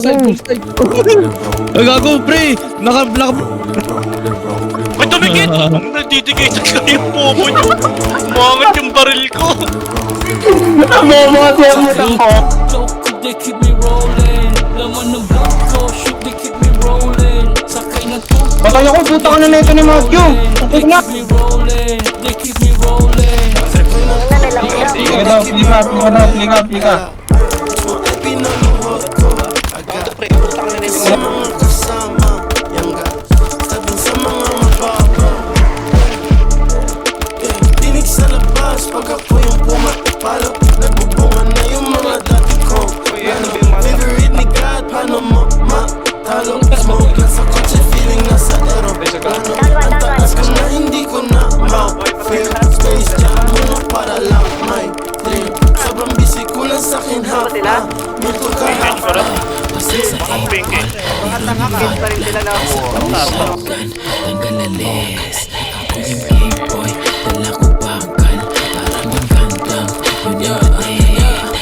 Ay, gago, pre! Naka... May tumigit! Nagdidigit ka yung pomo nyo! Umangat yung baril ko! Namomote ang muta ko. They keep me rolling. Laman ng block ko, shoot, they keep me rolling. Sakay na tutok. Patay ako, puta ka na na ito ni Matthew. They keep me rolling. They keep me rolling. Plika daw, plika daw, plika. Sa mga kasama, yangga tabing sa mga mababa. Tinig sa labas, pag ako yung pumatapalo. Nagbubungan na yung mga dati ko. Favorite ni God, paano mo matalo? Smoke lang sa kotse, feeling nasa aero. Ang taas ko na hindi ko na ma-feel. Space jam muna para lang may thrill. Sobrang busy ko lang sa'kin ha. May pagkakapa. Mga pinky. Tanggalales, ako yung playboy, dala ko bakal, para magandang yun.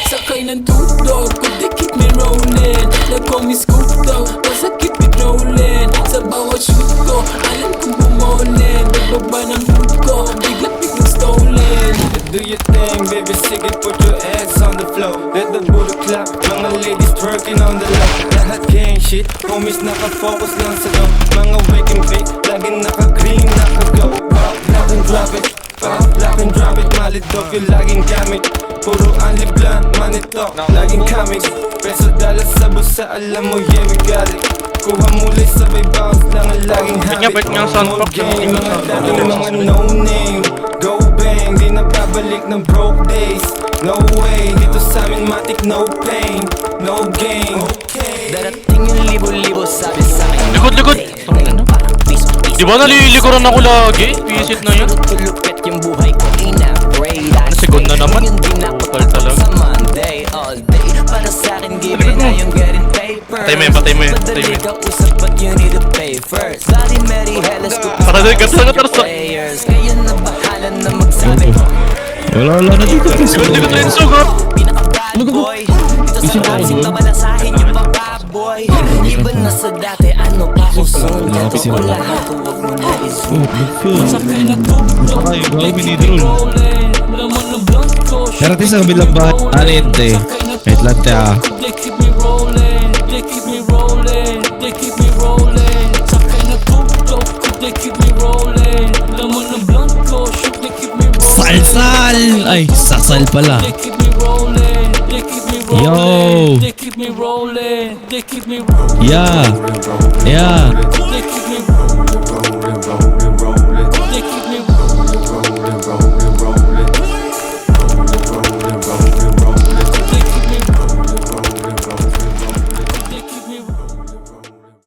Sakay ng tutok, they keep me rolling. They call me Scoop Dog, basta keep it rolling. Sa bawat shoot ko, alam kong bumolin. Nagbaba ng hood ko, biglang stolen. Do your thing, baby, sig it, put your ass on the floor. Let the booty clap, mga ladies twerking on the low. Lahat gang shit, homies nakafocus lang sa dough. Mga wake and bake, laging naka-green, naka-go. Pop, lock and drop it, pop, lock and drop it. Malidog yung laging gamit, puro anli blunt, manito, laging comics. Peso dollar sa busa, alam mo, yeah, we got it. Kuha muli sabay bounce lang ang laging habit. Ba't nga soundbox Gang, yung mga dati mga no-name. Go bang, di na babalik ng broke days. No way, dito sa amin matik no pain, no gain. Darating yung libo-libo, sabi sa akin. Likod! Di ba nalilikuran ako lagi? Visit na yun. Tulupet yung buhay ko, ina-braid. Nasigod na naman. Yung di na Total talaga. sa Monday, all day. Para sa akin, given na yung getting paper. Patay mo yun. Madali ka usap, but you need to pay first. Bloody Mary, hellas ko. Patay ka sa Players, kayo na bahala na magsabi. Wala na dito. Likod rin sugot! Pinaka-bad boy. Dito sa dancing na malasahin yung bababoy. Iba na sa dati, ano pa kung soon. Ganto ko lahat, huwag mo na i-zoom. Sakay na tutok, Ay, gago, they keep me minidroll. rolling. Laman ng blunt ko, shoot, Darating sa kabilang bahay. Alente. Wait lang tayo. they keep me rolling. They keep me rolling. They keep me rolling. Sakay na tutok, they keep me rolling. Laman ng blunt ko, shoot, they keep me rolling. Salsal! Ay, sasal pala. They keep me rolling. They keep me rolling. Yo! They keep me rolling. They keep me rolling. Yeah. Yeah. They keep me rolling.